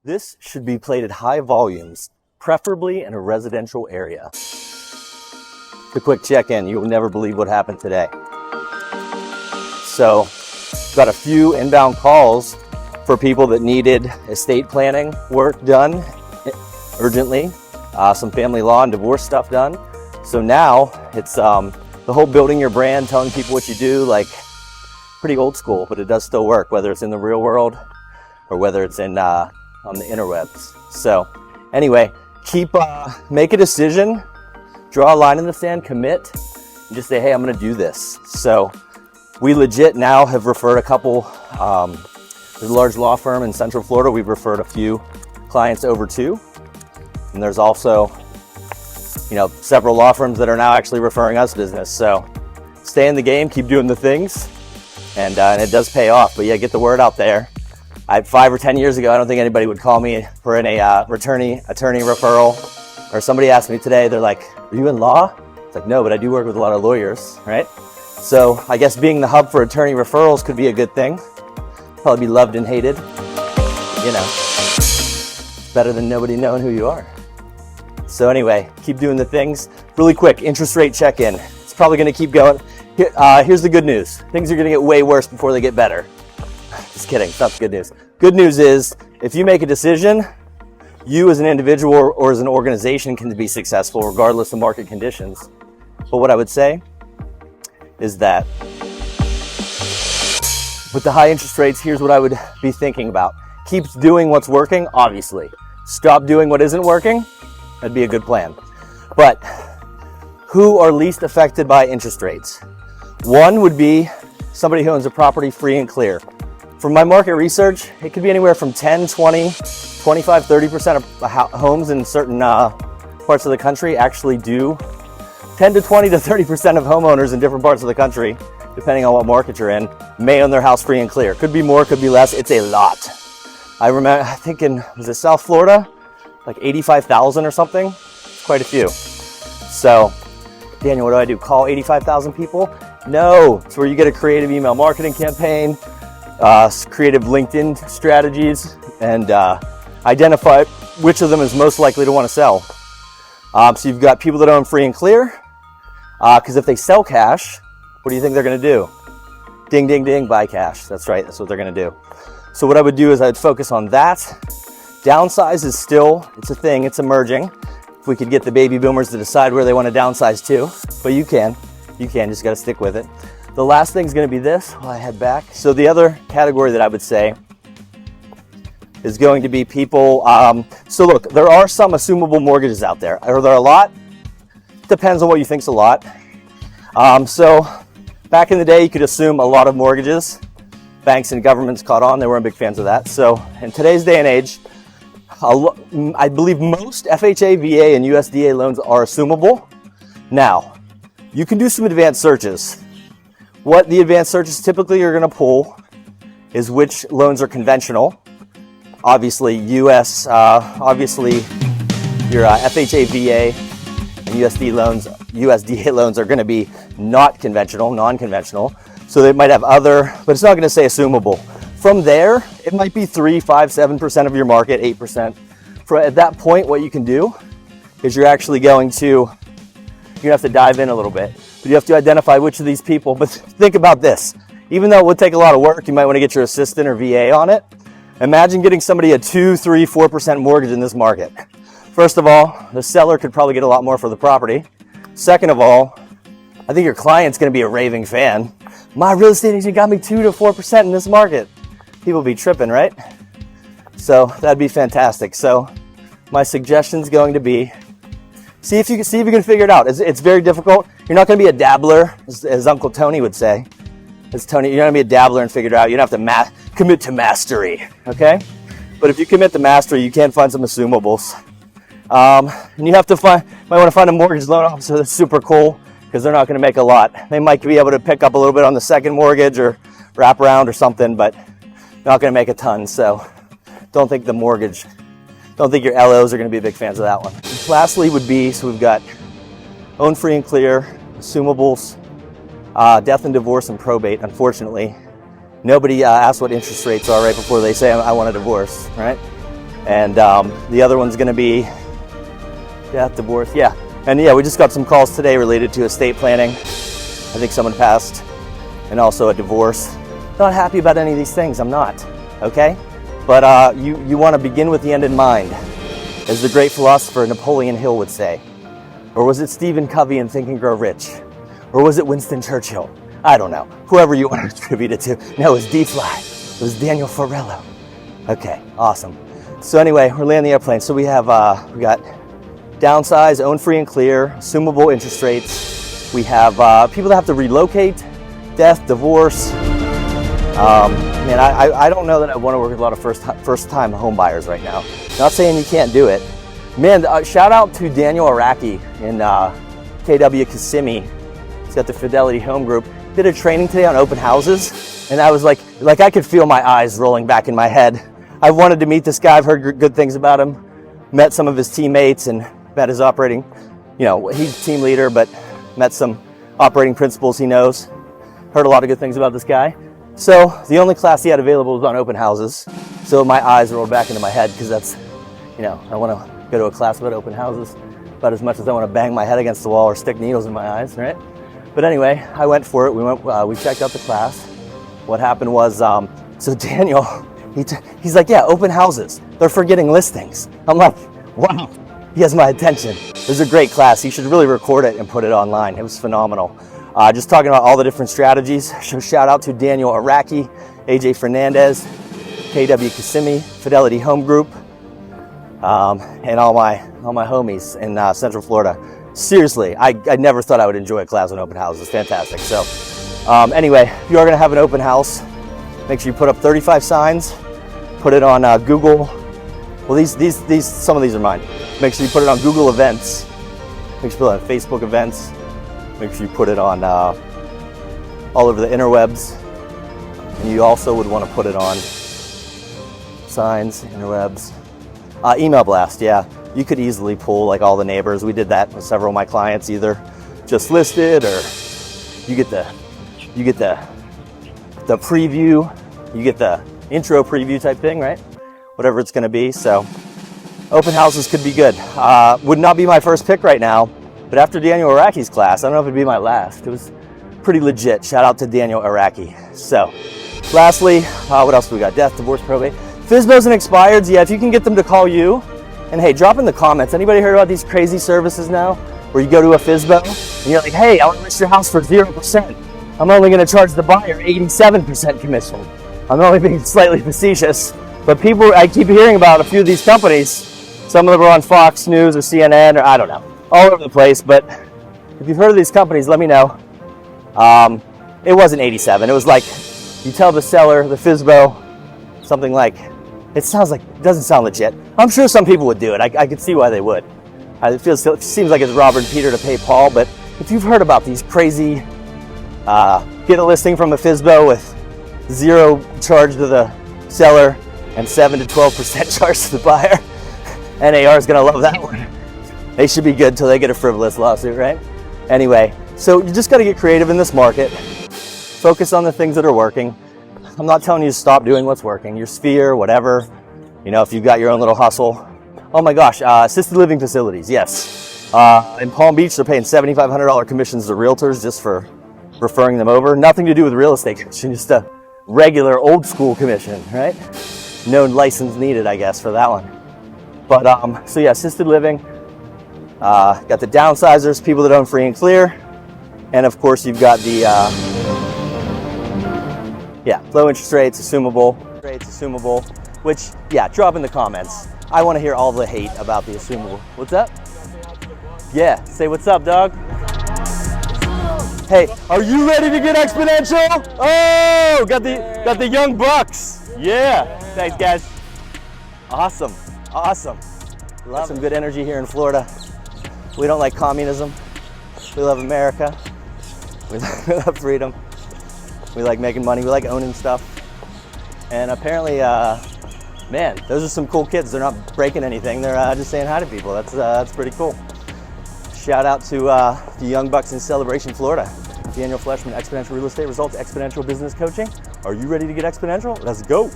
This should be played at high volumes, preferably in a residential area. A quick check-in, you'll never believe what happened today. So, got a few inbound calls for people that needed estate planning work done urgently, some family law and divorce stuff done. So now it's the whole building your brand, telling people what you do, like pretty old school, but it does still work, whether it's in the real world or whether it's in on the interwebs. So anyway, make a decision, draw a line in the sand, commit, and just say, hey, I'm gonna do this. So we legit now have referred a couple, there's a large law firm in Central Florida we've referred a few clients over to. And there's also, several law firms that are now actually referring us business. So stay in the game, keep doing the things, and it does pay off. But yeah, get the word out there. 5 or 10 years ago, I don't think anybody would call me for an attorney referral. Or somebody asked me today, they're like, are you in law? It's like, no, but I do work with a lot of lawyers, right? So I guess being the hub for attorney referrals could be a good thing. Probably be loved and hated. Better than nobody knowing who you are. So anyway, keep doing the things. Really quick, interest rate check-in. It's probably gonna keep going. Here's the good news. Things are gonna get way worse before they get better. Just kidding, it's not the good news. Good news is, if you make a decision, you as an individual or as an organization can be successful regardless of market conditions. But what I would say is that with the high interest rates, here's what I would be thinking about. Keep doing what's working, obviously. Stop doing what isn't working, that'd be a good plan. But who are least affected by interest rates? One would be somebody who owns a property free and clear. From my market research, it could be anywhere from 10, 20, 25, 30% of homes in certain parts of the country actually do. 10 to 20 to 30% of homeowners in different parts of the country, depending on what market you're in, may own their house free and clear. Could be more, could be less, it's a lot. I remember, I think was it South Florida? Like 85,000 or something? It's quite a few. So, Daniel, what do? Call 85,000 people? No, it's where you get a creative email marketing campaign, creative LinkedIn strategies, and identify which of them is most likely to want to sell. So you've got people that own free and clear, because if they sell cash, what do you think they're going to do? Ding, ding, ding, buy cash. That's right, that's what they're going to do. So what I would do is I'd focus on that. Downsize is still, it's a thing, it's emerging. If we could get the baby boomers to decide where they want to downsize to, but you can, just got to stick with it. The last thing is going to be this while I head back. So the other category that I would say is going to be people, so look, there are some assumable mortgages out there. Are there a lot? Depends on what you think's a lot. So back in the day, you could assume a lot of mortgages. Banks and governments caught on, they weren't big fans of that. So in today's day and age, I believe most FHA, VA, and USDA loans are assumable. Now, you can do some advanced searches. What the advanced searches typically are going to pull is which loans are conventional. Obviously, your FHA, VA, and USDA loans are going to be not conventional, non-conventional. So they might have other, but it's not going to say assumable. From there, it might be 3, 5, 7% of your market, 8%. At that point, what you can do is you're actually going to have to dive in a little bit. But you have to identify which of these people, but think about this. Even though it would take a lot of work, you might want to get your assistant or VA on it. Imagine getting somebody a 2, 3, 4% mortgage in this market. First of all, the seller could probably get a lot more for the property. Second of all, I think your client's going to be a raving fan. My real estate agent got me 2 to 4% in this market. People be tripping, right? So that'd be fantastic. So my suggestion's going to be, see if you can figure it out. It's very difficult. You're not going to be a dabbler, as Uncle Tony would say. As Tony, you're not going to be a dabbler and figure it out. You don't have to commit to mastery, okay? But if you commit to mastery, you can find some assumables. And you have to might want to find a mortgage loan officer that's super cool, because they're not going to make a lot. They might be able to pick up a little bit on the second mortgage or wrap around or something, but not going to make a ton. So don't think your LOs are going to be big fans of that one. Lastly would be, so we've got own free and clear, assumables, death and divorce and probate. Unfortunately, nobody asks what interest rates are right before they say I want a divorce, right? And the other one's gonna be death, divorce, yeah. And yeah, we just got some calls today related to estate planning. I think someone passed, and also a divorce. Not happy about any of these things, I'm not, okay? But you wanna begin with the end in mind, as the great philosopher Napoleon Hill would say. Or was it Stephen Covey in Think and Grow Rich? Or was it Winston Churchill? I don't know. Whoever you want to attribute it to. No, it was D-Fly. It was Daniel Forello. Okay, awesome. So anyway, we're landing the airplane. So we have, we got downsize, own free and clear, assumable interest rates. We have people that have to relocate, death, divorce. Man, I don't know that I want to work with a lot of first-time home buyers right now. Not saying you can't do it. Man, shout out to Daniel Araki in KW Kissimmee. He's got the Fidelity Home Group. Did a training today on open houses, and I was like I could feel my eyes rolling back in my head. I've wanted to meet this guy. I've heard good things about him. Met some of his teammates and met his operating, you know, he's team leader, but met some operating principles he knows. Heard a lot of good things about this guy. So the only class he had available was on open houses. So my eyes rolled back into my head because that's, you know, I want to go to a class about open houses about as much as I want to bang my head against the wall or stick needles in my eyes, right? But anyway, I went for it. We checked out the class. What happened was, so Daniel, he's like, yeah, open houses. They're for getting listings. I'm like, wow, he has my attention. It was a great class. You should really record it and put it online. It was phenomenal. Just talking about all the different strategies. So shout out to Daniel Araki, AJ Fernandez, KW Kissimmee, Fidelity Home Group, and all my homies in Central Florida. Seriously, I never thought I would enjoy a class on open houses. Fantastic. So anyway, if you are going to have an open house, make sure you put up 35 signs, put it on Google. Well, these some of these are mine. Make sure you put it on Google Events. Make sure you put it on Facebook Events. Make sure you put it on all over the interwebs. And you also would want to put it on signs, interwebs, email blast. Yeah, you could easily pull like all the neighbors. We did that with several of my clients, either just listed or you get the preview, you get the intro preview type thing, right? Whatever it's going to be. So open houses could be good. Would not be my first pick right now, but after Daniel Araki's class, I don't know if it'd be my last. It was pretty legit. Shout out to Daniel Araki. So lastly, what else do we got? Death, divorce, probate. FSBOs and expireds, yeah, if you can get them to call you. And hey, drop in the comments. Anybody heard about these crazy services now where you go to a FSBO and you're like, hey, I want to list your house for 0%. I'm only going to charge the buyer 87% commission. I'm only being slightly facetious. But people, I keep hearing about a few of these companies. Some of them are on Fox News or CNN or I don't know, all over the place. But if you've heard of these companies, let me know. It wasn't 87. It was like you tell the seller, the FSBO, something like, it doesn't sound legit. I'm sure some people would do it. I could see why they would. It seems like it's robbing Peter to pay Paul, but if you've heard about these crazy, get a listing from a FSBO with 0 charge to the seller and 7 to 12% charge to the buyer, NAR is gonna love that one. They should be good till they get a frivolous lawsuit, right? Anyway, so you just gotta get creative in this market. Focus on the things that are working. I'm not telling you to stop doing what's working. Your sphere, whatever. You know, if you've got your own little hustle. Oh my gosh, assisted living facilities, yes. In Palm Beach, they're paying $7,500 commissions to realtors just for referring them over. Nothing to do with real estate commission, just a regular old school commission, right? No license needed, I guess, for that one. But, so yeah, assisted living. Got the downsizers, people that own free and clear. And of course, you've got the, low interest rates, assumable, which, yeah, drop in the comments. I want to hear all the hate about the assumable. What's up? Yeah, say what's up, dog. Hey, are you ready to get exponential? Oh, got the young bucks. Yeah, thanks guys. Awesome. Love some good energy here in Florida. We don't like communism. We love America. We love freedom. We like making money. We like owning stuff. And apparently, man, those are some cool kids. They're not breaking anything. They're just saying hi to people. That's pretty cool. Shout out to the Young Bucks in Celebration, Florida. Daniel Fleshman, Exponential Real Estate Results, Exponential Business Coaching. Are you ready to get exponential? Let's go.